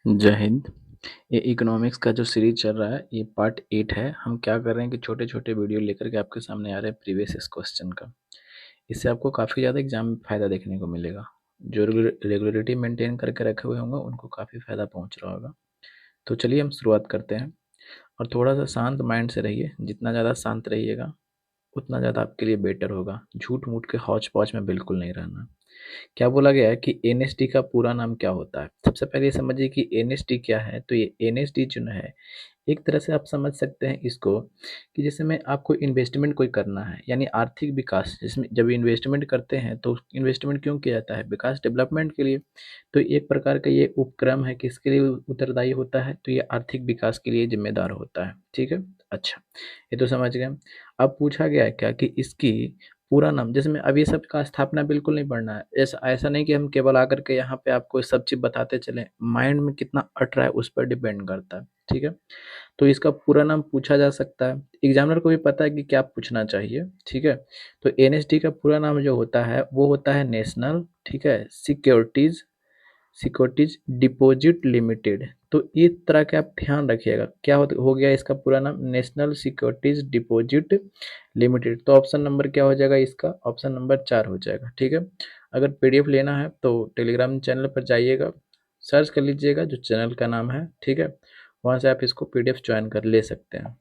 जय हिंद। ये इकोनॉमिक्स का जो सीरीज चल रहा है ये पार्ट 8 है। हम क्या कर रहे हैं कि छोटे-छोटे वीडियो लेकर के आपके सामने आ रहे हैं प्रीवियस ईयर क्वेश्चन का। इससे आपको काफ़ी ज़्यादा एग्जाम में फ़ायदा देखने को मिलेगा। जो रेगुलरिटी मेंटेन करके रखे हुए होंगे उनको काफ़ी फ़ायदा पहुँच रहा होगा। तो चलिए हम शुरुआत करते हैं और थोड़ा-सा शांत माइंड से रहिए। जितना ज़्यादा शांत रहिएगा उतना ज़्यादा आपके लिए बेटर होगा। झूठ-मूठ के हौच-पौच में बिल्कुल नहीं रहना। क्या बोला गया है कि एनएसडी का पूरा नाम क्या होता है? सबसे पहले ये समझिए कि एनएसडी क्या है? तो ये एनएसडी जो है, एक तरह से आप समझ सकते हैं इसको कि जैसे में आपको इन्वेस्टमेंट कोई करना है, यानी आर्थिक विकास, जिसमें जब इन्वेस्टमेंट करते हैं तो इन्वेस्टमेंट क्यों किया जाता है? विकास डेवलपमेंट के लिए। तो एक प्रकार का ये उपक्रम है, किसके लिए उत्तरदायी होता है? तो ये आर्थिक विकास के लिए ज़िम्मेदार होता है। ठीक है? अच्छा, ये तो समझ गए। अब पूछा गया है क्या कि इसकी पूरा नाम, जैसे में अब ये सब का स्थापना बिल्कुल नहीं पढ़ना है। ऐसा ऐसा नहीं कि हम केवल आकर के यहाँ पे आपको सब चीज़ बताते चलें। माइंड में कितना अट रहा है उस पर डिपेंड करता है। ठीक है? तो इसका पूरा नाम पूछा जा सकता है। एग्ज़ामिनर को भी पता है कि क्या पूछना चाहिए। ठीक है? तो एनएसडी का पूरा नाम जो होता है वो होता है नेशनल, ठीक है, सिक्योरिटीज डिपॉजिट लिमिटेड। तो इस तरह के आप ध्यान रखिएगा। क्या हो गया इसका पूरा नाम? National securities deposit limited. तो ऑप्शन नंबर क्या हो जाएगा इसका? ऑप्शन नंबर 4 हो जाएगा। ठीक है? अगर पीडीएफ लेना है तो टेलीग्राम चैनल पर जाइएगा, सर्च कर लीजिएगा जो चैनल का नाम है। ठीक है? वहाँ से आप इसको पीडीएफ ज्वाइन कर ले सकते हैं।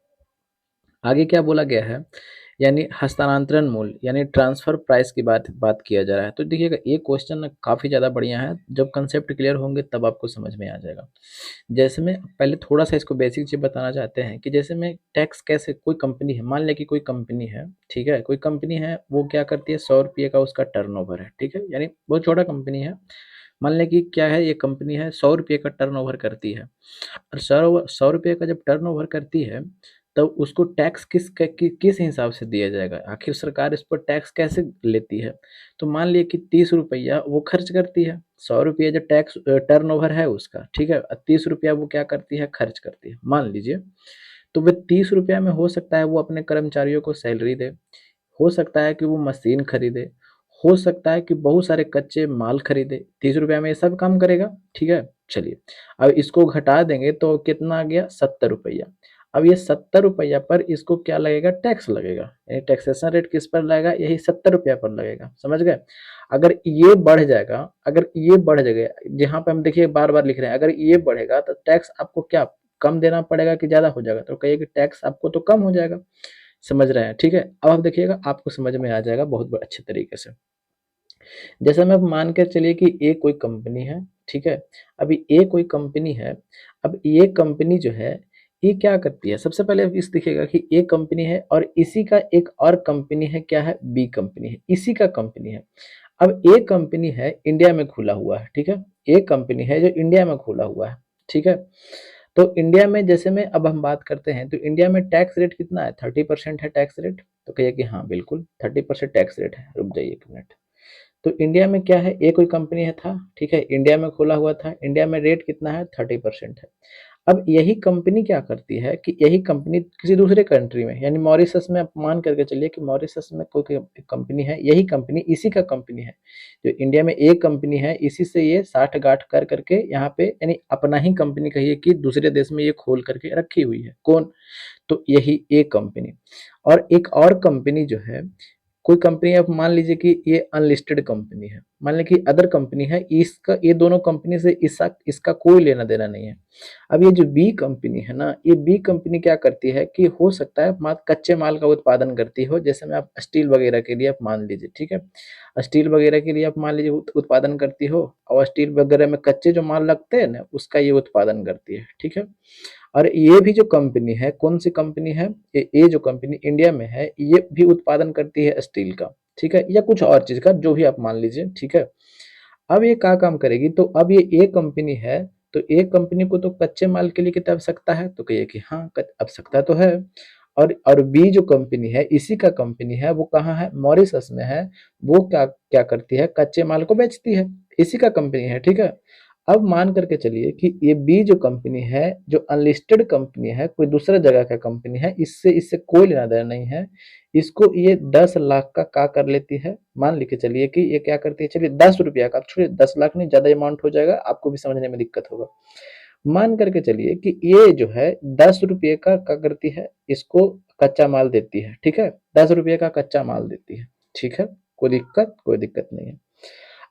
आगे क्या बोला गया है? यानी हस्तांतरण मूल्य, यानी ट्रांसफर प्राइस की बात बात किया जा रहा है। तो देखिएगा ये क्वेश्चन काफ़ी ज़्यादा बढ़िया है। जब कंसेप्ट क्लियर होंगे तब आपको समझ में आ जाएगा। जैसे में पहले थोड़ा-सा इसको बेसिक चीज़ बताना चाहते हैं कि जैसे में टैक्स कैसे, कोई कंपनी है, मान लें कि कोई कंपनी है, ठीक है? कोई कंपनी है, वो क्या करती है, ₹100 का उसका टर्नओवर है, ठीक है? यानी बहुत छोटा कंपनी है। मान लें कि क्या है, ये कंपनी है ₹100 का टर्नओवर करती है। और ₹100 का जब टर्नओवर करती है, तब उसको टैक्स किस हिसाब से दिया जाएगा? आखिर सरकार इस पर टैक्स कैसे लेती है? तो मान लिए कि ₹30 वो खर्च करती है। ₹100 जो टर्नओवर है उसका, ठीक है? ₹30 वो क्या करती है, खर्च करती है, मान लीजिए। तो वो ₹30 में हो सकता है वो अपने कर्मचारियों को सैलरी दे, हो सकता है कि वो मशीन खरीदे, हो सकता है कि बहुत सारे कच्चे माल खरीदे। ₹30 में ये सब काम करेगा, ठीक है? चलिए, अब इसको घटा देंगे तो कितना आ गया? ₹70। अब ये ₹70 पर इसको क्या लगेगा? टैक्स लगेगा। ये टैक्सेशन रेट किस पर लगेगा? यही ₹70 पर लगेगा। समझ गए? अगर ये बढ़ जाएगा, जहाँ पे हम देखिए बार-बार लिख रहे हैं, अगर ये बढ़ेगा तो टैक्स आपको क्या कम देना पड़ेगा कि ज़्यादा हो जाएगा? तो कहिए कि टैक्स आपको तो कम हो जाएगा। समझ रहे हैं, ठीक है? अब आप देखिएगा आपको समझ में आ जाएगा बहुत अच्छे तरीके से। जैसे में अब मान के चलिए कि ये कोई कंपनी है, ठीक है? अभी ये कोई कंपनी है, अब ये कंपनी जो है, ये क्या करती है? सबसे पहले इस देखिएगा कि ये कंपनी है और इसी का एक और कंपनी है, क्या है? बी कंपनी है, इसी का कंपनी है। अब ये कंपनी है इंडिया में खुला हुआ है, ठीक है? ये कंपनी है जो इंडिया में खुला हुआ है, ठीक है? तो इंडिया में जैसे में अब हम बात करते हैं तो इंडिया में टैक्स रेट कितना है? 30% है टैक्स रेट। तो कहिए कि हाँ बिल्कुल 30% टैक्स रेट है। रुक जाइए 1 मिनट। तो इंडिया में क्या है, ये कोई कंपनी है था, ठीक है? इंडिया में खोला हुआ था, इंडिया में रेट कितना है? 30% है। अब यही कंपनी क्या करती है कि यही कंपनी किसी दूसरे कंट्री में, यानी मॉरिशस में, आप मान करके चलिए कि मॉरिशस में कोई कंपनी है, यही कंपनी इसी का कंपनी है। जो इंडिया में एक कंपनी है, इसी से ये साठ-गाँठ कर करके यहाँ पे, यानी अपना ही कंपनी कहिए कि दूसरे देश में ये खोल करके रखी हुई है। कौन? तो यही एक कंपनी। और एक और कंपनी जो है, कोई कंपनी, आप मान लीजिए कि ये अनलिस्टेड कंपनी है, मान लें कि अदर कंपनी है, इसका ये दोनों कंपनी से इसका इसका कोई लेना देना नहीं है। अब ये जो बी कंपनी है ना, ये बी कंपनी क्या करती है कि हो सकता है कच्चे माल का उत्पादन करती हो, जैसे में आप स्टील वगैरह के लिए आप मान लीजिए, ठीक है? स्टील वगैरह के लिए आप मान लीजिए उत्पादन करती हो, और स्टील वगैरह में कच्चे जो माल लगते हैं ना, उसका ये उत्पादन करती है, ठीक है? और ये भी जो कंपनी है, कौन सी कंपनी है? ये जो कंपनी इंडिया में है, ये भी उत्पादन करती है स्टील का, ठीक है? या कुछ और चीज़ का, जो भी आप मान लीजिए, ठीक है? अब ये क्या काम करेगी? तो अब ये ए कंपनी है, तो ए कंपनी को तो कच्चे माल के लिए कितनी आवश्यकता है? तो कहिए कि हाँ, आवश्यकता तो है। और बी जो कंपनी है, इसी का कंपनी है, वो कहाँ है? मॉरिशस में है। वो क्या क्या करती है? कच्चे माल को बेचती है, इसी का कंपनी है, ठीक है? अब मान करके चलिए कि ये बी जो कंपनी है, जो अनलिस्टेड कंपनी है, कोई दूसरा जगह का कंपनी है, इससे इससे कोई लेना देना नहीं है। इसको ये 10 लाख का क्या कर लेती है? मान लेके चलिए कि ये क्या करती है, चलिए ₹10 का, आप छोड़िए, 10 लाख नहीं, ज़्यादा अमाउंट हो जाएगा, आपको भी समझने में दिक्कत होगा। मान करके चलिए कि ये जो है 10 रुपये का क्या करती है, इसको कच्चा माल देती है, ठीक है, 10 रुपये का कच्चा माल देती है, ठीक है, कोई दिक्कत नहीं है।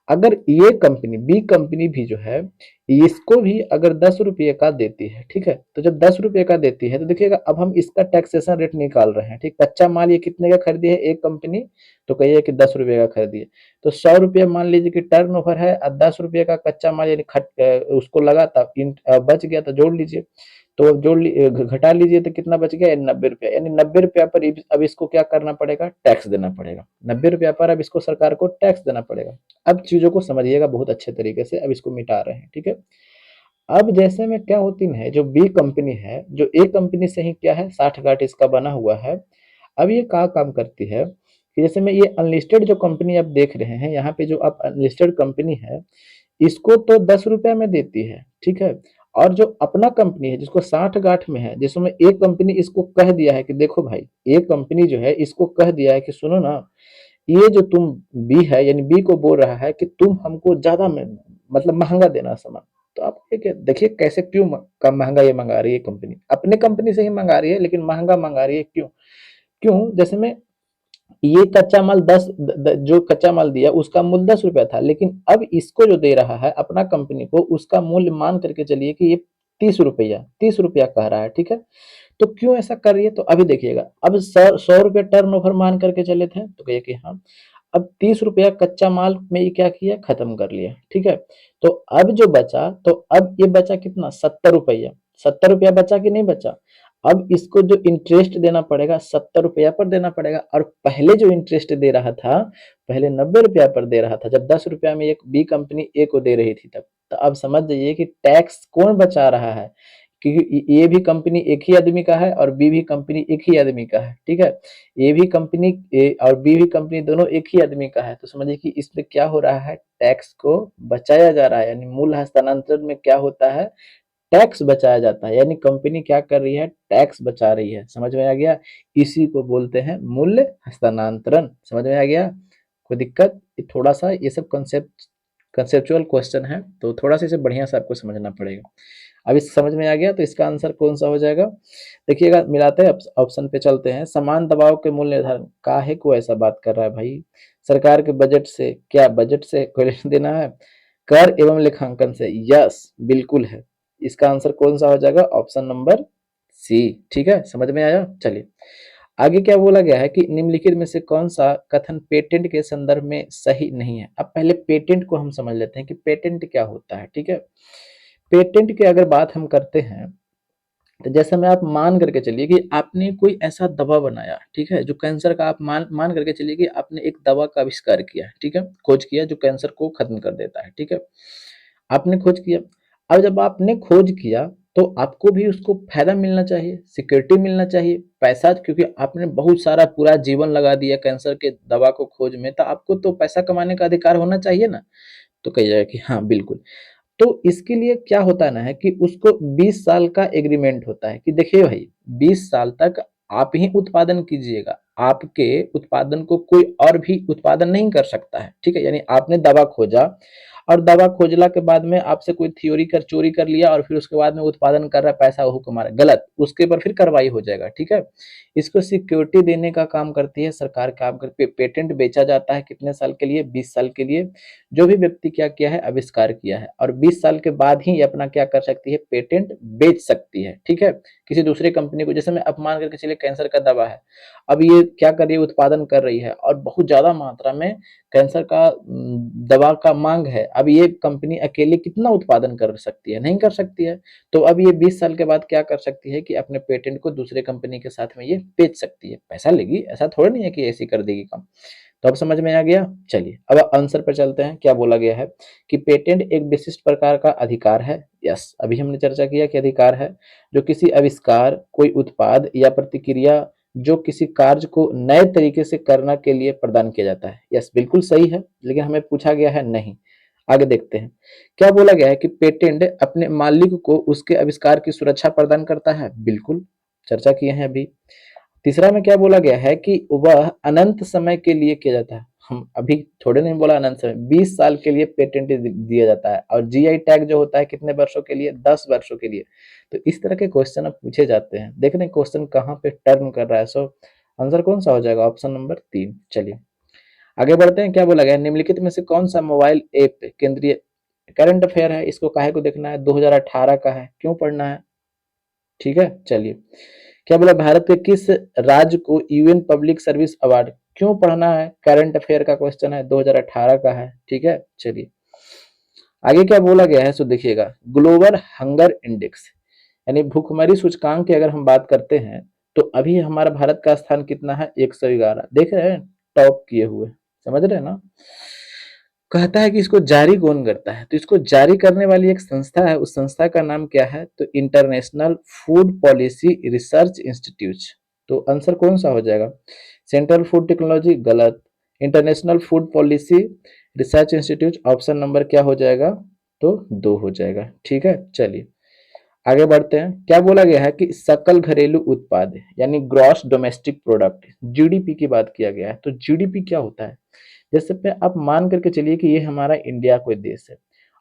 अगर ये कंपनी बी कंपनी भी जो है इसको भी अगर 10 रुपये का देती है, ठीक है, तो जब 10 रुपये का देती है तो देखिएगा अब हम इसका टैक्सेशन रेट निकाल रहे हैं, ठीक, कच्चा माल ये कितने का खरीदी है एक कंपनी, तो कहिए कि 10 रुपये का खरीदी है, तो 100 रुपये मान लीजिए कि टर्न ओवर है और 10 रुपये का कच्चा माल यानी उसको लगा था, बच गया तो जोड़ लीजिए, तो अब घटा लीजिए तो कितना बच गया, 90 रुपया, यानी 90 रुपया पर अब इसको क्या करना पड़ेगा, टैक्स देना पड़ेगा, 90 रुपया पर अब इसको सरकार को टैक्स देना पड़ेगा। अब चीजों को समझिएगा बहुत अच्छे तरीके से, अब इसको मिटा रहे हैं, ठीक है। अब जैसे में क्या होती है, जो बी कंपनी है जो ए कंपनी से ही क्या है 60 गांठ इसका बना हुआ है, अब ये क्या काम करती है कि जैसे में ये अनलिस्टेड जो कंपनी आप देख रहे हैं, यहाँ पे जो आप अनलिस्टेड कंपनी है इसको तो 10 रुपया में देती है, ठीक है, और जो अपना कंपनी है जिसको 60 गांठ में है, जिसमें एक कंपनी इसको कह दिया है कि देखो भाई, एक कंपनी जो है इसको कह दिया है कि सुनो ना, ये जो तुम बी है यानी बी को बोल रहा है कि तुम हमको ज्यादा में मतलब महंगा देना सामान, तो आप देखिए कैसे क्यों कम महंगा ये मंगा रही है कंपनी, अपने कंपनी से ही मंगा रही है लेकिन महंगा मंगा रही है, क्यों क्यों जैसे में ये कच्चा माल जो कच्चा माल दिया उसका मूल्य 10 रुपया था, लेकिन अब इसको जो दे रहा है अपना कंपनी को उसका मूल्य मान करके चलिए कि ये 30 रुपया 30 रुपया कह रहा है, ठीक है, तो क्यों ऐसा कर रही है, तो अभी देखिएगा, अब 100 रुपये टर्न ओवर मान करके चले थे तो कहिए कि हाँ, अब 30 रुपया कच्चा माल में ये क्या किया, खत्म कर लिया, ठीक है, तो अब जो बचा, तो अब ये बचा कितना, 70 रुपया, 70 रुपया बचा कि नहीं बचा, अब इसको जो इंटरेस्ट देना पड़ेगा 70 रुपया पर देना पड़ेगा, और पहले जो इंटरेस्ट दे रहा था, पहले 90 रुपया पर दे रहा था, जब 10 रुपया में एक बी कंपनी ए को दे रही थी तब, तो अब समझ जाइए कि टैक्स कौन बचा रहा है, क्योंकि ये भी कंपनी एक ही आदमी का है और बी भी कंपनी एक ही आदमी का है, ठीक है, ए भी कंपनी ए और बी भी कंपनी दोनों एक ही आदमी का है, तो समझिए कि इसमें क्या हो रहा है, टैक्स को बचाया जा रहा है, यानी मूल हस्तांतरण में क्या होता है, टैक्स बचाया जाता है, यानी कंपनी क्या कर रही है, टैक्स बचा रही है, समझ में आ गया, इसी को बोलते हैं मूल्य हस्तांतरण, समझ में आ गया, कोई दिक्कत, ये थोड़ा सा ये सब कंसेप्चुअल क्वेश्चन है, तो थोड़ा सा इसे बढ़िया से आपको समझना पड़ेगा। अब इस समझ में आ गया तो इसका आंसर कौन सा हो जाएगा, देखिएगा मिलाते हैं, ऑप्शन पे चलते हैं, समान दबाव के मूल्य निर्धारण, काहे को ऐसा बात कर रहा है भाई, सरकार के बजट से, क्या बजट से कोई लेना देना है, कर एवं लेखांकन से, यस बिल्कुल है, इसका आंसर कौन सा हो जाएगा, ऑप्शन नंबर सी, ठीक है, समझ में आया, चलिए आगे क्या बोला गया है कि निम्नलिखित में से कौन सा कथन पेटेंट के संदर्भ में सही नहीं है, अब पहले पेटेंट को हम समझ लेते हैं कि पेटेंट क्या होता है, ठीक है, पेटेंट की अगर बात हम करते हैं, तो जैसे में आप मान करके चलिए कि आपने कोई ऐसा दवा बनाया, ठीक है, जो कैंसर का, आप मान मान करके चलिए कि आपने एक दवा का आविष्कार किया, ठीक है, खोज किया जो कैंसर को खत्म कर देता है, ठीक है, आपने खोज किया, अब जब आपने खोज किया तो आपको भी उसको फायदा मिलना चाहिए, सिक्योरिटी मिलना चाहिए, पैसा, क्योंकि आपने बहुत सारा पूरा जीवन लगा दिया कैंसर के दवा को खोज में, तो आपको तो पैसा कमाने का अधिकार होना चाहिए ना, तो कही जाए कि हाँ बिल्कुल, तो इसके लिए क्या होता है ना है कि उसको 20 साल का एग्रीमेंट होता है कि देखिए भाई 20 साल तक आप ही उत्पादन कीजिएगा, आपके उत्पादन को कोई और भी उत्पादन नहीं कर सकता है, ठीक है, यानी आपने दवा खोजा और दवा खोजला के बाद में आपसे कोई थ्योरी कर चोरी कर लिया और फिर उसके बाद में उत्पादन कर रहा है, पैसा वो कमा रहा है, गलत, उसके ऊपर फिर कार्रवाई हो जाएगा, ठीक है, इसको सिक्योरिटी देने का काम करती है सरकार, काम करती, पेटेंट बेचा जाता है कितने साल के लिए, 20 साल के लिए, जो भी व्यक्ति क्या किया है, आविष्कार किया है, और 20 साल के बाद ही अपना क्या कर सकती है, पेटेंट बेच सकती है, ठीक है, किसी दूसरे कंपनी को, जैसे मैं अपमान करके चलिए कैंसर का दवा है, अब ये क्या कर रही है, उत्पादन कर रही है और बहुत ज्यादा मात्रा में कैंसर का दवा का मांग है, अब ये कंपनी अकेले कितना उत्पादन कर सकती है, नहीं कर सकती है, तो अब ये 20 साल के बाद क्या कर सकती है कि अपने पेटेंट को दूसरे कंपनी के साथ में ये बेच सकती है, पैसा लेगी, ऐसा थोड़ा नहीं है कि ऐसी कर देगी काम, तो अब समझ में आ गया, चलिए अब आंसर पर चलते हैं, क्या बोला गया है कि पेटेंट एक विशिष्ट प्रकार का अधिकार है, यस अभी हमने चर्चा किया कि अधिकार है, जो किसी आविष्कार, कोई उत्पाद या प्रतिक्रिया जो किसी कार्य को नए तरीके से करना के लिए प्रदान किया जाता है, यस बिल्कुल सही है, लेकिन हमें पूछा गया है नहीं, आगे देखते हैं, क्या बोला गया है कि पेटेंट अपने मालिक को उसके आविष्कार की सुरक्षा प्रदान करता है, बिल्कुल चर्चा किए हैं अभी, तीसरा में क्या बोला गया है कि वह अनंत समय के लिए किया जाता है, हम अभी थोड़े नहीं बोला आनंद से, 20 साल के लिए पेटेंट दिया जाता है, और जीआई टैग जो होता है कितने वर्षों के लिए, 10 वर्षों के लिए। तो इस तरह के क्वेश्चन अब पूछे जाते हैं, देख रहे हैं क्वेश्चन कहाँ पे टर्न कर रहा है। सो आंसर कौन सा हो जाएगा, ऑप्शन नंबर 3। चलिए आगे बढ़ते हैं। क्या बोला गया है, निम्नलिखित में से कौन सा मोबाइल ऐप केंद्रीय करंट अफेयर है, इसको काहे को देखना है, 2018 का है, क्यों पढ़ना है, ठीक है। चलिए क्या बोला, भारत के किस राज्य को यूएन पब्लिक सर्विस अवार्ड, क्यों पढ़ना है, करंट अफेयर का क्वेश्चन है, 2018 का है, ठीक है। चलिए आगे क्या बोला गया है, सो देखिएगा, ग्लोबल हंगर इंडेक्स यानी भूखमरी सूचकांक की अगर हम बात करते हैं तो अभी हमारा भारत का स्थान कितना है, 111, देख रहे हैं टॉप किए हुए, समझ रहे हैं ना। कहता है कि इसको जारी कौन करता है, तो इसको जारी करने वाली एक संस्था है, उस संस्था का नाम क्या है, तो international food policy research institute. तो आंसर कौन सा हो जाएगा, सेंट्रल फूड टेक्नोलॉजी, गलत, international food policy research institute, option number क्या हो जाएगा, तो 2 हो जाएगा, ठीक है। चलिए आगे बढ़ते हैं। क्या बोला गया है कि सकल घरेलू उत्पाद यानी ग्रॉस डोमेस्टिक प्रोडक्ट, जीडीपी की बात किया गया है। तो जीडीपी क्या होता है, जैसे पे आप मान करके चलिए कि ये हमारा इंडिया कोई देश है,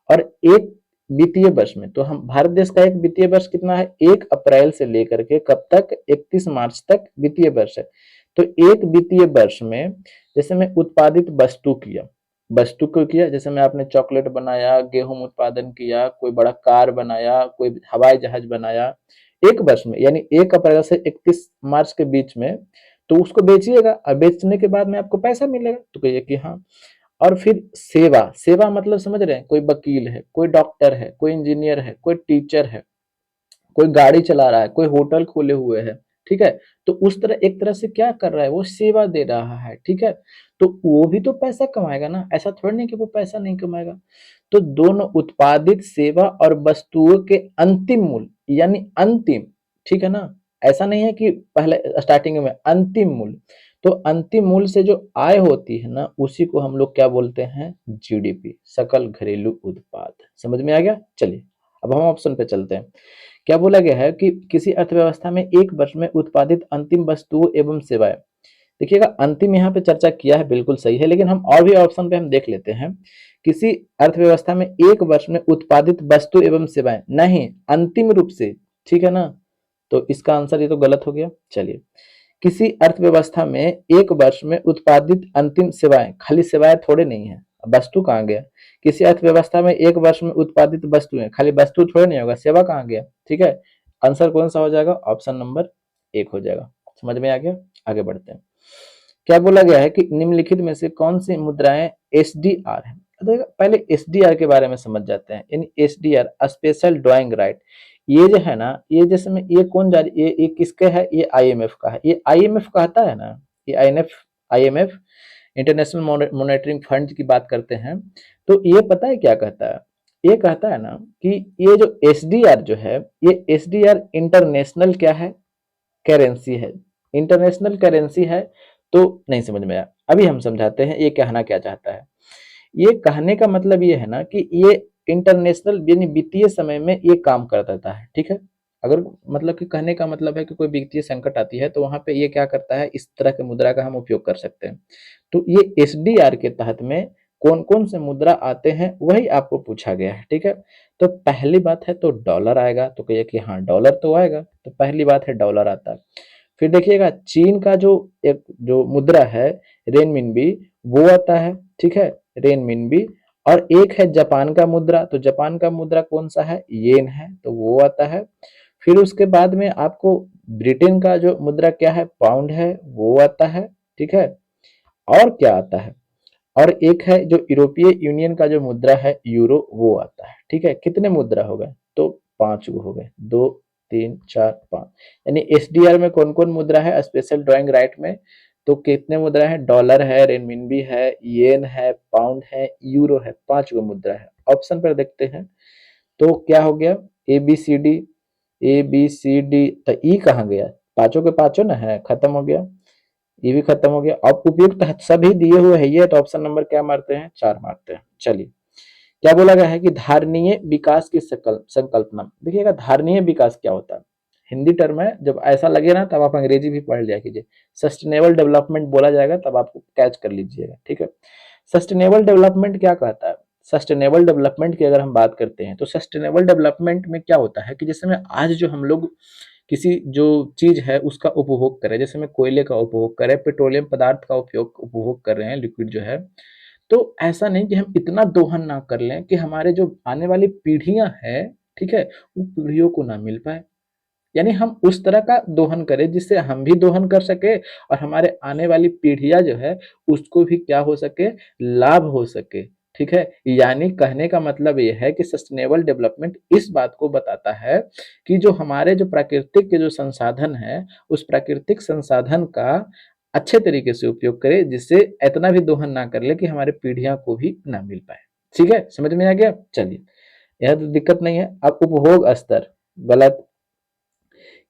और एक वित्तीय वर्ष में, तो हम भारत देश का एक वित्तीय वर्ष कितना है, 1 अप्रैल से लेकर के कब तक, 31 मार्च तक वित्तीय वर्ष है। तो एक वित्तीय वर्ष में जैसे मैं उत्पादित वस्तु को किया, जैसे में आपने चॉकलेट बनाया, गेहूं उत्पादन किया, कोई बड़ा कार बनाया, कोई हवाई जहाज बनाया, एक वर्ष में यानी 1 अप्रैल से 31 मार्च के बीच में, तो उसको बेचिएगा और बेचने के बाद में आपको पैसा मिलेगा, तो कहिए कि हाँ। और फिर सेवा, सेवा मतलब समझ रहे हैं, कोई वकील है, कोई डॉक्टर है, कोई इंजीनियर है, कोई टीचर है, कोई गाड़ी चला रहा है, कोई होटल खोले हुए है, ठीक है। तो उस तरह एक तरह से क्या कर रहा है, वो सेवा दे रहा है, ठीक है। तो वो भी तो पैसा कमाएगा ना, ऐसा थोड़ी नहीं कि वो पैसा नहीं कमाएगा। तो दोनों उत्पादित सेवा और वस्तुओं के अंतिम मूल्य यानी अंतिम, ठीक है ना, ऐसा नहीं है कि पहले स्टार्टिंग में अंतिम मूल्य, तो अंतिम मूल्य से जो आय होती है ना, उसी को हम लोग क्या बोलते हैं, जीडीपी, सकल घरेलू उत्पाद। समझ में आ गया। चलिए अब हम ऑप्शन पे चलते हैं। क्या बोला गया है कि किसी अर्थव्यवस्था में एक वर्ष में उत्पादित अंतिम वस्तुओं एवं सेवाएं, देखिएगा अंतिम यहाँ पे चर्चा किया है, बिल्कुल सही है, लेकिन हम और भी ऑप्शन पे हम देख लेते हैं। किसी अर्थव्यवस्था में एक वर्ष में उत्पादित वस्तु एवं सेवाएं, नहीं अंतिम रूप से, ठीक है ना। तो इसका आंसर ये तो गलत हो गया। चलिए किसी अर्थव्यवस्था में एक वर्ष में उत्पादित अंतिम सेवाएं, खाली सेवाएं थोड़े नहीं है, वस्तु कहाँ गया, किसी अर्थव्यवस्था में एक वर्ष में उत्पादित वस्तुएं, खाली वस्तु थोड़े नहीं होगा, सेवा कहाँ गया, ठीक है। आंसर कौन सा हो जाएगा, ऑप्शन नंबर 1 हो जाएगा। समझ में आ गया। आगे बढ़ते हैं। क्या बोला गया है कि निम्नलिखित में से कौन सी मुद्राएं एसडीआर है, देखो पहले एसडीआर के बारे में समझ जाते हैं। यानी एसडीआर स्पेशल ड्राइंग राइट, ये जो है ना, ये जैसे में ये कौन जारी, ये किसके है, ये आईएमएफ का है, ये आईएमएफ कहता है ना, ये IMF, IMF international monitoring fund की बात करते हैं। तो ये पता है क्या कहता है, ये कहता है ना कि ये जो एसडीआर जो है, ये एसडीआर इंटरनेशनल क्या है, करेंसी है, इंटरनेशनल करेंसी है। तो नहीं समझ में आया, अभी हम समझाते हैं ये कहना क्या चाहता है। ये कहने का मतलब ये है ना कि ये इंटरनेशनल यानी वित्तीय समय में ये काम कर देता है, ठीक है। अगर मतलब कि कहने का मतलब है कि कोई वित्तीय संकट आती है तो वहां पे ये क्या करता है, इस तरह के मुद्रा का हम उपयोग कर सकते हैं। तो ये एसडीआर के तहत में कौन कौन से मुद्रा आते हैं वही आपको पूछा गया है, ठीक है। तो पहली बात है तो डॉलर आएगा, तो कहिए कि हाँ डॉलर तो आएगा, तो पहली बात है डॉलर आता है। फिर देखिएगा चीन का जो एक जो मुद्रा है रेनमिनबी, वो आता है, ठीक है, रेनमिनबी। और एक है जापान का मुद्रा, तो जापान का मुद्रा कौन सा है, येन है, तो वो आता है। फिर उसके बाद में आपको ब्रिटेन का जो मुद्रा क्या है, पाउंड है, वो आता है, ठीक है। और क्या आता है, और एक है जो यूरोपीय यूनियन का जो मुद्रा है यूरो, वो आता है, ठीक है। कितने मुद्रा हो गए, तो 5 गो हो गए, 2 3 4 5। यानी एसडीआर में कौन कौन मुद्रा है स्पेशल ड्राइंग राइट में, तो कितने मुद्रा है, डॉलर है, रेनमिनबी है, येन है, पाउंड है, यूरो है, 5 गो मुद्रा है। ऑप्शन पर देखते हैं तो क्या हो गया, A B C D, A B C D, तो ई कहाँ गया, पांचों के पांचों ना है, खत्म हो गया, ये भी खत्म हो गया। अब उपयुक्त सभी दिए हुए है ये, तो ऑप्शन नंबर क्या मारते हैं, 4 मारते हैं। चलिए क्या बोला गया है कि धारणीय विकास की संकल्पना, देखिएगा धारणीय विकास क्या होता है, हिंदी टर्म है, जब ऐसा लगे ना तब आप अंग्रेजी भी पढ़ लिया कीजिए। सस्टेनेबल डेवलपमेंट बोला जाएगा तब आपको कैच कर लीजिएगा, ठीक है। सस्टेनेबल डेवलपमेंट क्या कहता है? सस्टेनेबल डेवलपमेंट की अगर हम बात करते हैं तो सस्टेनेबल डेवलपमेंट में क्या होता है कि जैसे में आज जो हम लोग किसी जो चीज है उसका उपभोग करें, जैसे में कोयले का उपभोग करें, पेट्रोलियम पदार्थ का उपभोग कर रहे हैं, लिक्विड जो है, तो ऐसा नहीं कि हम इतना दोहन ना कर लें कि हमारे जो आने वाली पीढ़ियां हैं, ठीक है, वो पीढ़ियों को ना मिल पाए। यानी हम उस तरह का दोहन करें जिससे हम भी दोहन कर सके और हमारे आने वाली पीढ़ियां जो है उसको भी क्या हो सके, लाभ हो सके, ठीक है। यानी कहने का मतलब ये है कि सस्टेनेबल डेवलपमेंट इस बात को बताता है कि जो हमारे जो प्राकृतिक के जो संसाधन है उस प्राकृतिक संसाधन का अच्छे तरीके से उपयोग करें, जिससे इतना भी दोहन ना कर ले कि हमारे पीढ़ियां को भी ना मिल पाए। ठीक है, समझ में आ गया? चलिए, यह तो दिक्कत नहीं है। अब उपभोग स्तर गलत,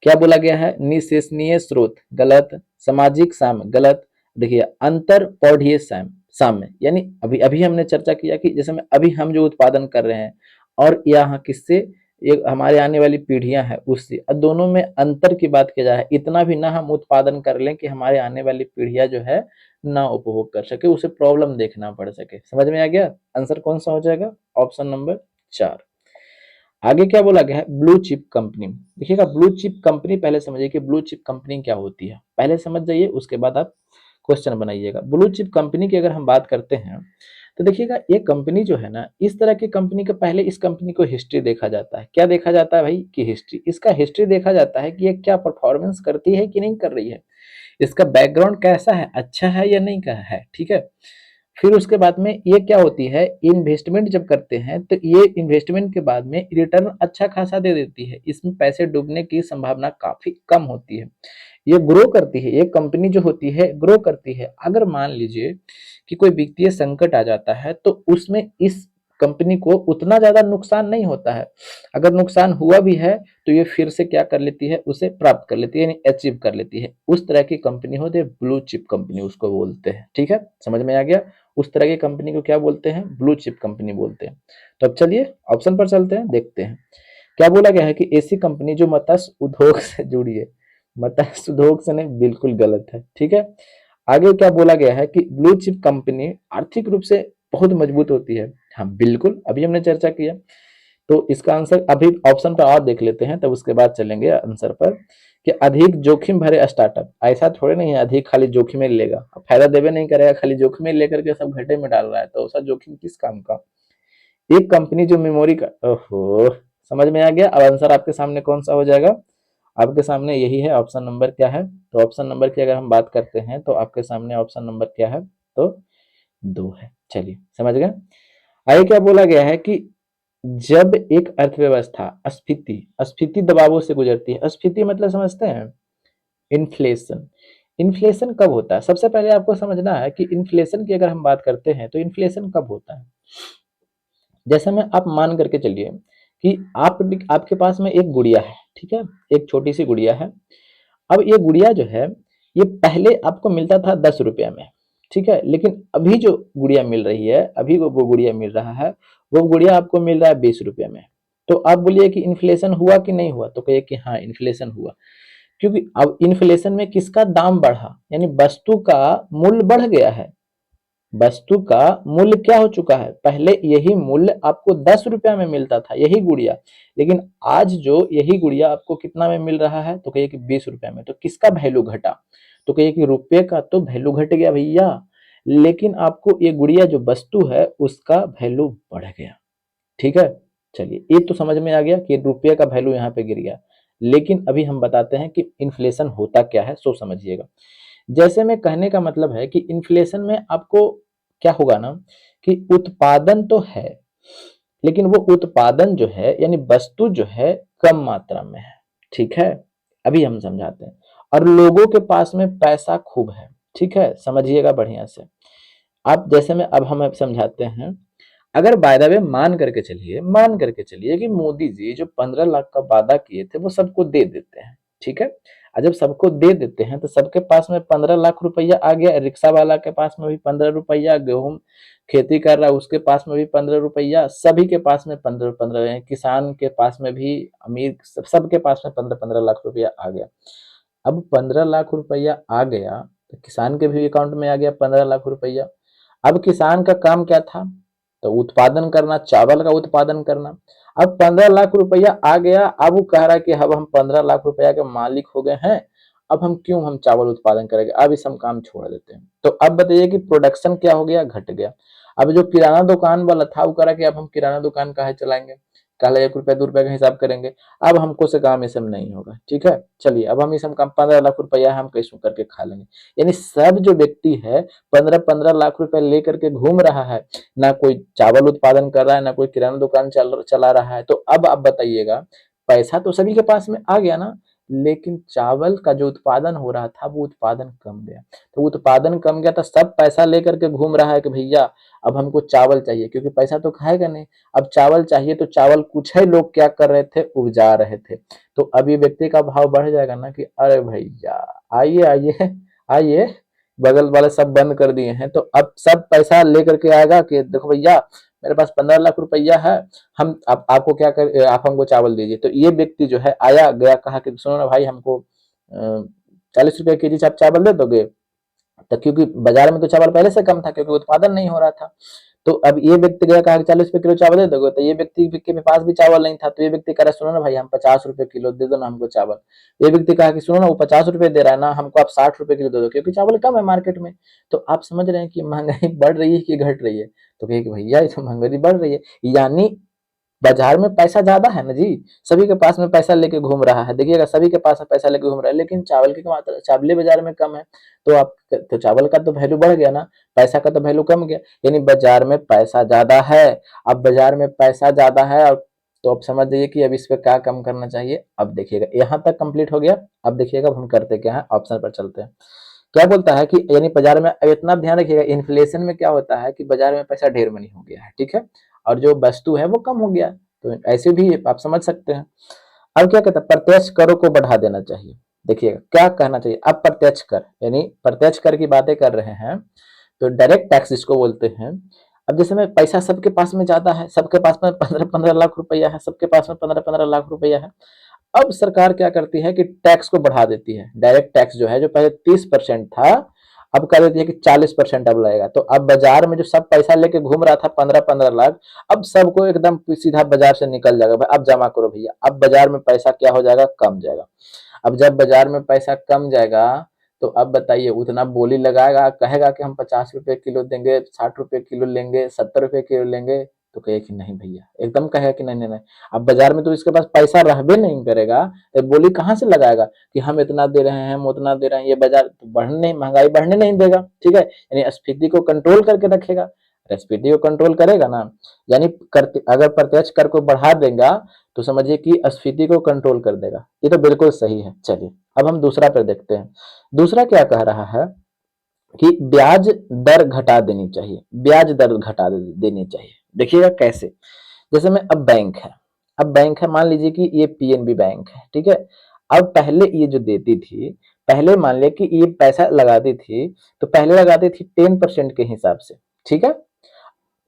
क्या बोला गया है? निशेषनीय स्रोत गलत, सामाजिक साम्य गलत। देखिए, अंतर पौधीय साम्य यानी अभी अभी हमने चर्चा किया कि जैसे में अभी हम जो उत्पादन कर रहे हैं और यहाँ किससे, ये हमारे आने वाली पीढ़ियां हैं उससे, दोनों में अंतर की बात की जाए, इतना भी ना हम उत्पादन कर लें कि हमारे आने वाली पीढ़ियां जो है ना उपभोग कर सके, उसे प्रॉब्लम देखना पड़ सके। समझ में आ गया? आंसर कौन सा हो जाएगा? Option number 4। आगे क्या बोला गया है? Blue chip company. देखिएगा, ब्लू चिप कंपनी पहले समझिए कि ब्लू चिप कंपनी क्या होती है, पहले समझ जाइए, उसके बाद आप क्वेश्चन बनाइएगा। ब्लू चिप कंपनी की अगर हम बात करते हैं तो देखिएगा, ये कंपनी जो है ना, इस तरह की कंपनी के पहले इस कंपनी को हिस्ट्री देखा जाता है। क्या देखा जाता है भाई? कि हिस्ट्री, इसका हिस्ट्री देखा जाता है कि ये क्या परफॉर्मेंस करती है कि नहीं कर रही है, इसका बैकग्राउंड कैसा है, अच्छा है या नहीं का है, ठीक है। फिर उसके बाद में ये क्या होती है, इन्वेस्टमेंट जब करते हैं तो ये इन्वेस्टमेंट के बाद में रिटर्न अच्छा खासा दे देती है, इसमें पैसे डूबने की संभावना काफी कम होती है। ये ग्रो करती है, ये कंपनी जो होती है ग्रो करती है। अगर मान लीजिए कि कोई वित्तीय संकट आ जाता है तो उसमें इस कंपनी को उतना ज्यादा नुकसान नहीं होता है। अगर नुकसान हुआ भी है तो ये फिर से क्या कर लेती है, उसे प्राप्त कर लेती है, यानी अचीव कर लेती है। उस तरह की कंपनी होती है ब्लू चिप कंपनी, उसको बोलते हैं। ठीक है, समझ में आ गया? उस तरह की कंपनी को क्या बोलते हैं? ब्लू चिप कंपनी बोलते हैं। तो अब चलिए ऑप्शन पर चलते हैं, देखते हैं क्या बोला गया है कि ऐसी कंपनी जो मत्स्य उद्योग से जुड़ी है। मत्स्य उद्योग से नहीं, बिल्कुल गलत है। ठीक है, आगे क्या बोला गया है कि ब्लू चिप कंपनी आर्थिक रूप से बहुत मजबूत होती है। हाँ बिल्कुल, अभी हमने चर्चा किया। तो इसका आंसर अभी ऑप्शन पर और देख लेते हैं, तब उसके बाद चलेंगे आंसर पर कि अधिक जोखिम भरे स्टार्टअप। ऐसा थोड़े नहीं है अधिक खाली जोखिम लेगा, फायदा देवे नहीं करेगा, खाली जोखिम लेकर के सब घाटे में डाल रहा है, तो ऐसा जोखिम किस काम का? एक कंपनी जो मेमोरी का, ओहो, समझ में आ गया। अब आंसर आपके सामने कौन सा हो जाएगा? आपके सामने यही है, ऑप्शन नंबर क्या है? तो ऑप्शन नंबर की अगर हम बात करते हैं तो आपके सामने ऑप्शन नंबर क्या है? तो 2 है। चलिए समझ गए। आगे क्या बोला गया है कि जब एक अर्थव्यवस्था स्फीति स्फीति दबावों से गुजरती है। स्फीति मतलब समझते हैं? इन्फ्लेशन। इन्फ्लेशन कब होता है? सबसे पहले आपको समझना है कि इन्फ्लेशन की अगर हम बात करते हैं तो इन्फ्लेशन कब होता है। जैसे में आप मान करके चलिए कि आपके पास में एक गुड़िया है, ठीक है, एक छोटी सी गुड़िया है। अब ये गुड़िया जो है, ये पहले आपको मिलता था 10 रुपया में, ठीक है, लेकिन अभी जो गुड़िया मिल रही है, अभी वो गुड़िया मिल रहा है, वो गुड़िया आपको मिल रहा है 20 रुपये में। तो आप बोलिए कि इन्फ्लेशन हुआ कि नहीं हुआ? तो कहिए कि हाँ इन्फ्लेशन हुआ। क्योंकि अब इन्फ्लेशन में किसका दाम बढ़ा, यानी वस्तु का मूल्य बढ़ गया है। वस्तु का मूल्य क्या हो चुका है? पहले यही मूल्य आपको 10 रुपया में मिलता था, यही गुड़िया, लेकिन आज जो यही गुड़िया आपको कितना में मिल रहा है? तो कहिए कि 20 रुपया में। तो किसका वैल्यू घटा? तो कहिए कि रुपये का तो वैल्यू घट गया भैया, लेकिन आपको ये गुड़िया जो वस्तु है उसका वैल्यू बढ़ गया। ठीक है, चलिए ये तो समझ में आ गया कि रुपये का वैल्यू यहाँ पे गिर गया। लेकिन अभी हम बताते हैं कि इन्फ्लेशन होता क्या है, सो समझिएगा। जैसे में कहने का मतलब है कि इन्फ्लेशन में आपको क्या होगा ना कि उत्पादन तो है, लेकिन वो उत्पादन जो है यानी वस्तु जो है कम मात्रा में है। ठीक है, अभी हम समझाते हैं। और लोगों के पास में पैसा खूब है। ठीक है, समझिएगा बढ़िया से। आप जैसे में अब हम समझाते हैं। अगर बाय द वे मान करके चलिए कि मोदी जी जो 15 लाख का वादा किए थे वो सबको दे देते हैं, ठीक है, और जब सबको दे देते हैं तो सबके पास में 15 लाख रुपया आ गया। रिक्शा वाला के पास में भी 15 रुपया, गेहूं खेती कर रहा है उसके पास में भी 15 रुपया, सभी के पास में 15-15, किसान के पास में भी, अमीर सबके पास में 15-15 लाख रुपया आ गया। अब 15 लाख रुपया आ गया तो किसान के भी अकाउंट में आ गया 15 लाख रुपया। अब किसान का काम क्या था, तो उत्पादन करना, चावल का उत्पादन करना। अब 15 लाख रुपया आ गया। अब वो कह रहा है कि अब हम 15 लाख रुपया के मालिक हो गए हैं, अब हम क्यों हम चावल उत्पादन करेंगे, अब इस हम काम छोड़ देते हैं। तो अब बताइए कि प्रोडक्शन क्या हो गया, घट गया। अब जो किराना दुकान वाला था वो कह रहा कि अब हम किराना दुकान काहे चलाएंगे, कल 1 रुपया 2 रुपया का हिसाब करेंगे, अब हमको से काम ये सब नहीं होगा। ठीक है, चलिए अब हम ये सब काम 15 लाख रुपया हम कैसे करके खा लेंगे। यानी सब जो व्यक्ति है 15-15 लाख रुपया लेकर के घूम रहा है, ना कोई चावल उत्पादन कर रहा है, ना कोई किराना दुकान चला रहा है। तो अब आप बताइएगा, पैसा तो सभी के पास में आ गया ना, लेकिन चावल का जो उत्पादन हो रहा था वो उत्पादन कम गया। तो उत्पादन कम गया तो सब पैसा लेकर के घूम रहा है कि भैया अब हमको चावल चाहिए, क्योंकि पैसा तो खाएगा नहीं। अब चावल चाहिए तो चावल कुछ ही लोग क्या कर रहे थे, उपजा रहे थे। तो अब ये व्यक्ति का भाव बढ़ जाएगा ना कि अरे भैया आइए आइए आइए, बगल वाले सब बंद कर दिए हैं, तो अब सब पैसा लेकर के आएगा कि देखो भैया मेरे पास 15 लाख रुपया है, हम आपको क्या कर, आप हमको चावल दीजिए। तो ये व्यक्ति जो है आया गया, कहा कि सुनो ना भाई हमको 40 रुपए केजी से आप चावल दे दोगे। तो क्योंकि बाजार में तो चावल पहले से कम था, क्योंकि उत्पादन नहीं हो रहा था। तो अब ये व्यक्ति गया, कहा कि 40 रुपए किलो चावल दे दोगे। तो ये व्यक्ति के पास भी चावल नहीं था, तो ये व्यक्ति कह रहा सुनो ना भाई हम 50 रुपए किलो दे दो ना हमको चावल। ये व्यक्ति कहा कि सुनो ना वो 50 रुपए दे रहा है ना, हमको आप 60 रुपए किलो दे दो, क्योंकि चावल कम है मार्केट में। तो आप समझ रहे हैं कि महंगाई बढ़ रही है कि घट रही है। तो कहे कि भैया ये तो महंगाई बढ़ रही है, यानी बाजार में पैसा ज्यादा है ना जी, सभी के पास में पैसा लेके घूम रहा है। देखिएगा सभी के पास में पैसा लेके घूम रहा है, लेकिन चावल की मात्रा, चावल बाजार में कम है। तो आप तो चावल का तो वैल्यू बढ़ गया ना, पैसा का तो वैल्यू कम गया। यानी बाजार में पैसा ज्यादा है। अब बाजार में पैसा ज्यादा है और तो अब समझ जाइए कि अब इस पे क्या कम करना चाहिए। अब देखिएगा यहाँ तक कंप्लीट हो गया। अब देखिएगा हम करते क्या है, ऑप्शन पर चलते हैं। क्या बोलता है कि यानी बाजार में, अब इतना ध्यान रखिएगा, इन्फ्लेशन में क्या होता है कि बाजार में पैसा ढेर मनी हो गया है, ठीक है, और जो वस्तु है वो कम हो गया। तो ऐसे भी आप समझ सकते हैं। अब क्या कहता है, प्रत्यक्ष करों को बढ़ा देना चाहिए। देखिएगा क्या कहना चाहिए, अब प्रत्यक्ष कर, यानी प्रत्यक्ष कर की बातें कर रहे हैं, तो डायरेक्ट टैक्स इसको बोलते हैं। अब जैसे में पैसा सबके पास में ज्यादा है, सबके पास में 15-15 लाख रुपया है, सबके पास में 15-15 लाख रुपया है। अब सरकार क्या करती है कि टैक्स को बढ़ा देती है। डायरेक्ट टैक्स जो है, जो पहले 30% था, अब कर देती है कि 40% अब लगेगा। तो अब बाजार में जो सब पैसा लेके घूम रहा था 15-15 लाख, अब सबको एकदम सीधा बाजार से निकल जाएगा, भाई अब जमा करो भैया। अब बाजार में पैसा क्या हो जाएगा, कम जाएगा। अब जब बाजार में पैसा कम जाएगा तो अब बताइए उतना बोली लगाएगा, कहेगा कि हम 50 रुपए किलो देंगे, 60 रुपए किलो लेंगे, 70 रुपए किलो लेंगे। तो कहे कि नहीं भैया, एकदम कहेगा कि नहीं नहीं नहीं। अब बाजार में तो इसके पास पैसा रहबे नहीं करेगा, तो बोली कहाँ से लगाएगा कि हम इतना दे रहे हैं, हम उतना दे रहे हैं। ये बाजार तो बढ़ने, महंगाई बढ़ने नहीं देगा, ठीक है, यानी स्फीति को कंट्रोल करके रखेगा। स्फीति को कंट्रोल करेगा ना, यानी अगर प्रत्यक्ष कर को बढ़ा देगा तो समझिए कि स्फीति को कंट्रोल कर देगा। ये तो बिल्कुल सही है। चलिए अब हम दूसरा पर देखते हैं। दूसरा क्या कह रहा है कि ब्याज दर घटा देनी चाहिए, ब्याज दर घटा देनी चाहिए। देखिएगा कैसे, जैसे में अब बैंक है, अब बैंक है, मान लीजिए कि ये पीएनबी बैंक है, ठीक है। अब पहले ये जो देती थी, पहले मान लिया कि ये पैसा लगाती थी, तो पहले लगाती थी 10% के हिसाब से, ठीक है,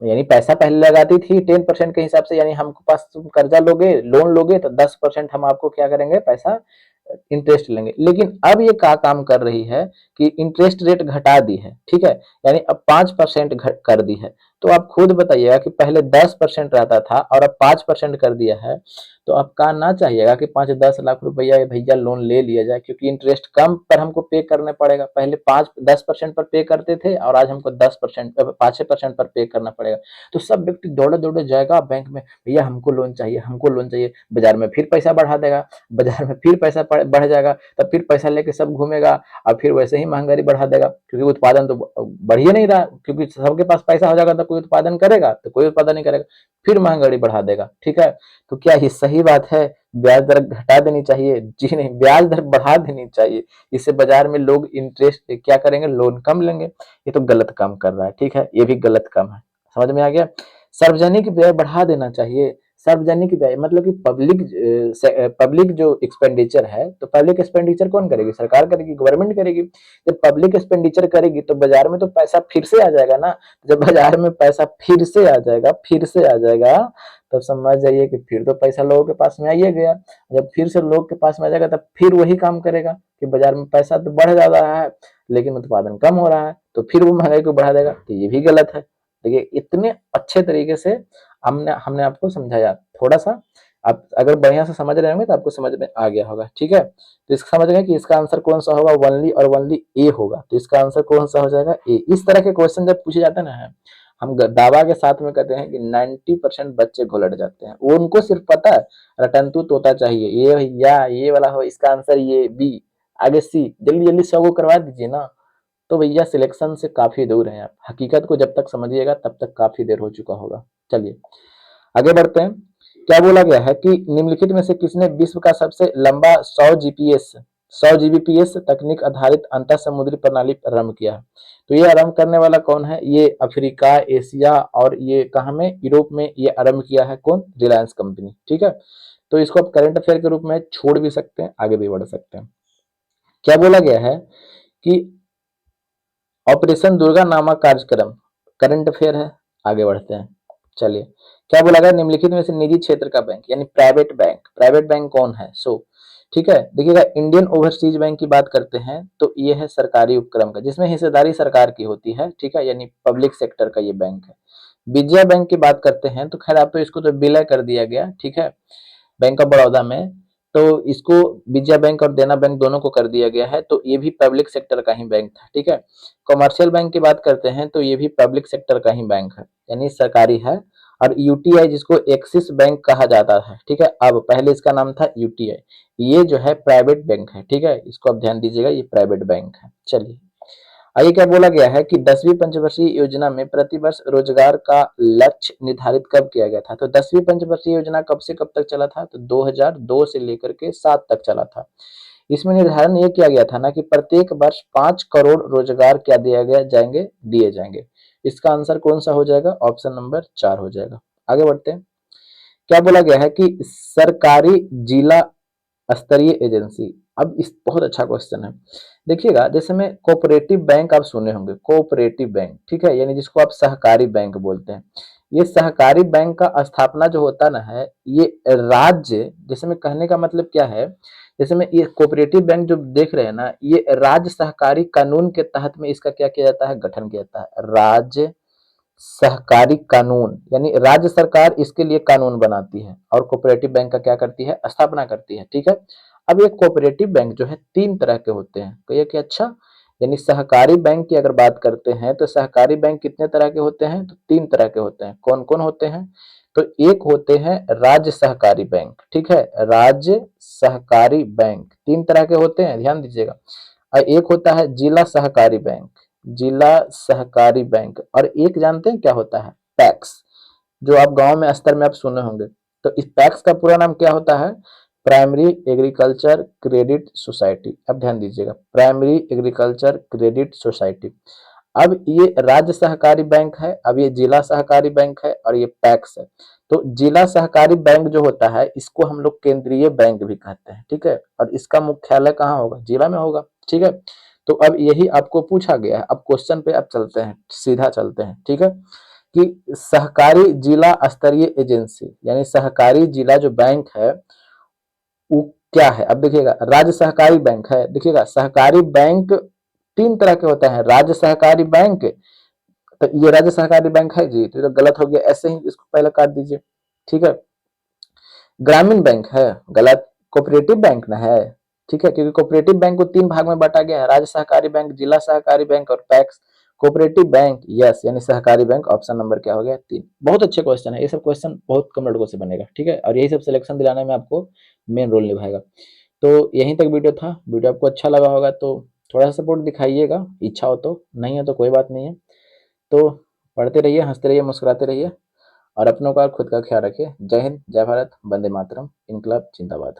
यानी पैसा पहले लगाती थी 10% के हिसाब से, यानी हमको पास तुम कर्जा लोगे, लोन लोगे तो 10% हम आपको क्या करेंगे, पैसा इंटरेस्ट लेंगे। लेकिन अब ये क्या काम कर रही है कि इंटरेस्ट रेट घटा दी है, ठीक है, यानी अब 5% कर दी है। तो आप खुद बताइएगा कि पहले 10% रहता था और अब 5% कर दिया है। तो आप कहा ना चाहिएगा कि 5-10 लाख रुपया भैया लोन ले लिया जाए, क्योंकि इंटरेस्ट कम पर हमको पे करने पड़ेगा। पहले 5-10% पर पे करते थे और आज हमको 10%, 5% पर पे करना पड़ेगा। तो सब व्यक्ति दौड़े दौड़े जाएगा बैंक में, भैया हमको लोन चाहिए, हमको लोन चाहिए। बाजार में फिर पैसा बढ़ा देगा, बाजार में फिर पैसा बढ़ जाएगा, तब फिर पैसा लेके सब घूमेगा और फिर वैसे ही महंगाई बढ़ा देगा, क्योंकि उत्पादन तो बढ़ ही नहीं रहा, क्योंकि सबके पास पैसा हो जाएगा तो कोई उत्पादन करेगा, तो कोई उत्पादन नहीं करेगा, फिर महंगाई बढ़ा देगा, ठीक है। तो क्या ये सही बात है, ब्याज दर घटा देनी चाहिए? जी नहीं, ब्याज दर बढ़ा देनी चाहिए। इससे बाजार में लोग इंटरेस्ट क्या करेंगे, लोन कम लेंगे। ये तो गलत काम कर रहा है, ठीक है, ये भी गलत काम है। समझ में आ गया। सार्वजनिक व्यय बढ़ा देना चाहिए, सार्वजनिक व्यय मतलब कि पब्लिक जो एक्सपेंडिचर है, तो पब्लिक एक्सपेंडिचर कौन करेगी? सरकार करेगी, गवर्नमेंट करेगी। जब पब्लिक एक्सपेंडिचर करेगी तो बाजार में तो पैसा फिर से आ जाएगा ना। जब बाजार में पैसा फिर से आ जाएगा, तो समझ जाइए कि फिर तो पैसा लोगों के पास में आइए गया। जब फिर से लोग के पास में आ जाएगा तब फिर वही काम करेगा कि बाजार में पैसा तो बढ़ जा रहा है लेकिन उत्पादन कम हो रहा है, तो फिर वो महंगाई को बढ़ा देगा, तो ये भी गलत है। देखिए इतने अच्छे तरीके से हमने हमने आपको समझाया। थोड़ा सा आप अगर बढ़िया से समझ रहे होंगे तो आपको समझ में आ गया होगा। ठीक है, तो इसका समझ गए कि इसका आंसर कौन सा होगा, वनली और वनली ए होगा। तो इसका आंसर कौन सा हो जाएगा? ए। इस तरह के क्वेश्चन जब पूछे जाते हैं ना, हम दावा के साथ में कहते हैं कि 90% बच्चे घुलट जाते हैं। वो उनको सिर्फ पता है रटंतु तोता चाहिए, ये भैया ये वाला हो, इसका आंसर ये बी, आगे सी, जल्दी जल्दी 100 को करवा दीजिए ना। तो भैया सिलेक्शन से काफी दूर हैं आप। हकीकत को जब तक समझिएगा तब तक काफी देर हो चुका होगा। चलिए आगे बढ़ते हैं। क्या बोला गया है कि निम्नलिखित में से किसने विश्व का सबसे लंबा 100 जीबीपीएस तकनीक आधारित अंतर समुद्री प्रणाली आरंभ किया है? तो ये आरंभ करने वाला कौन है? ये अफ्रीका, एशिया और ये कहाँ में? यूरोप में ये आरंभ किया है कौन? रिलायंस कंपनी। ठीक है, तो इसको आप करंट अफेयर के रूप में छोड़ भी सकते हैं, आगे भी बढ़ सकते हैं। क्या बोला गया है कि ऑपरेशन दुर्गा नामक कार्यक्रम करंट अफेयर है, आगे बढ़ते हैं। चलिए क्या बोला गया? निम्नलिखित में से निजी क्षेत्र का बैंक यानी प्राइवेट बैंक कौन है? ठीक है, देखिएगा इंडियन ओवरसीज बैंक की बात करते हैं तो ये है सरकारी उपक्रम का जिसमें हिस्सेदारी सरकार की होती है। ठीक है, यानी पब्लिक सेक्टर का ये बैंक है। विजया बैंक की बात करते हैं तो खैर आप तो इसको तो विलय कर दिया गया। ठीक है, बैंक ऑफ बड़ौदा में, तो इसको विजया बैंक और देना बैंक दोनों को कर दिया गया है, तो ये भी पब्लिक सेक्टर का ही बैंक था। ठीक है, कमर्शियल बैंक की बात करते हैं तो ये भी पब्लिक सेक्टर का ही बैंक है यानी सरकारी है। और यूटीआई जिसको एक्सिस बैंक कहा जाता है, ठीक है, अब पहले इसका नाम था यूटीआई, ये जो है प्राइवेट बैंक है। ठीक है, इसको आप ध्यान दीजिएगा, ये प्राइवेट बैंक है। चलिए आगे क्या बोला गया है कि 10वीं पंचवर्षीय योजना में प्रतिवर्ष रोजगार का लक्ष्य निर्धारित कब किया गया था? तो 10वीं पंचवर्षीय योजना कब से कब तक चला था? तो 2002 से लेकर के 7 तक चला था। इसमें निर्धारण ये किया गया था ना कि प्रत्येक वर्ष 5 करोड़ रोजगार क्या दिए जाएंगे। इसका आंसर कौन सा हो जाएगा? ऑप्शन नंबर 4 हो जाएगा। आगे बढ़ते हैं। क्या बोला गया है कि सरकारी जिला स्तरीय एजेंसी, अब इस बहुत अच्छा क्वेश्चन है। देखिएगा जैसे में कोऑपरेटिव बैंक आप सुने होंगे, कोऑपरेटिव बैंक, ठीक है, यानी जिसको आप सहकारी बैंक बोलते हैं। ये सहकारी बैंक का स्थापना जो होता ना है, ये राज्य, जैसे में कहने का मतलब क्या है, जैसे में ये कोऑपरेटिव बैंक जो देख रहे हैं ना, ये राज्य सहकारी कानून के तहत में इसका क्या किया जाता है? गठन किया जाता है, राज्य सहकारी कानून, यानी राज्य सरकार इसके लिए कानून बनाती है और कोऑपरेटिव बैंक का क्या करती है? स्थापना करती है। ठीक है, अब ये कोऑपरेटिव बैंक जो है 3 तरह के होते हैं। कहिए कि अच्छा, यानी सहकारी बैंक की अगर बात करते हैं तो सहकारी बैंक कितने तरह के होते हैं? तो 3 तरह के होते हैं। कौन कौन होते हैं? तो एक होते हैं राज्य सहकारी बैंक। ठीक है, राज्य सहकारी बैंक 3 तरह के होते हैं, ध्यान दीजिएगा। और एक होता है जिला सहकारी बैंक, जिला सहकारी बैंक। और एक जानते हैं क्या होता है? पैक्स, जो आप गांव में स्तर में आप सुने होंगे। तो इस पैक्स का पूरा नाम क्या होता है? Primary agriculture credit society. अब ध्यान दीजिएगा, प्राइमरी एग्रीकल्चर क्रेडिट सोसाइटी। अब ये राज्य सहकारी बैंक है, अब ये जिला सहकारी बैंक है और ये पैक्स है। तो जिला सहकारी बैंक जो होता है इसको हम लोग केंद्रीय बैंक भी कहते हैं। ठीक है, और इसका मुख्यालय कहाँ होगा? जिला में होगा। ठीक है, तो अब यही आपको पूछा गया है। अब क्वेश्चन पे अब चलते हैं, सीधा चलते हैं। ठीक है, कि सहकारी जिला स्तरीय एजेंसी यानी सहकारी जिला जो बैंक है वो क्या है? अब देखिएगा, राज्य सहकारी बैंक है। देखिएगा सहकारी बैंक 3 तरह के होते हैं। राज्य सहकारी बैंक, तो ये राज्य सहकारी बैंक है जी, तो ये तो गलत हो गया, ऐसे ही इसको पहले काट दीजिए। ठीक है, ग्रामीण बैंक है, गलत। कोऑपरेटिव बैंक ना है, ठीक है, क्योंकि कोऑपरेटिव बैंक को 3 भाग में बांटा गया है, राज्य सहकारी बैंक, जिला सहकारी बैंक और पैक्स। कोऑपरेटिव बैंक, यस, यानी सहकारी बैंक। ऑप्शन नंबर क्या हो गया? 3। बहुत अच्छे क्वेश्चन है, ये सब क्वेश्चन बहुत कम लड़कों से बनेगा। ठीक है, और यही सब सिलेक्शन दिलाने में आपको मेन रोल निभाएगा। तो यहीं तक वीडियो था। वीडियो आपको अच्छा लगा होगा तो थोड़ा सा सपोर्ट दिखाइएगा, इच्छा हो तो, नहीं है तो कोई बात नहीं है। तो पढ़ते रहिए, हंसते रहिए, मुस्कुराते रहिए और अपनों का खुद का ख्याल रखिए। जय हिंद, जय भारत, वंदे मातरम, इनकलाब जिंदाबाद।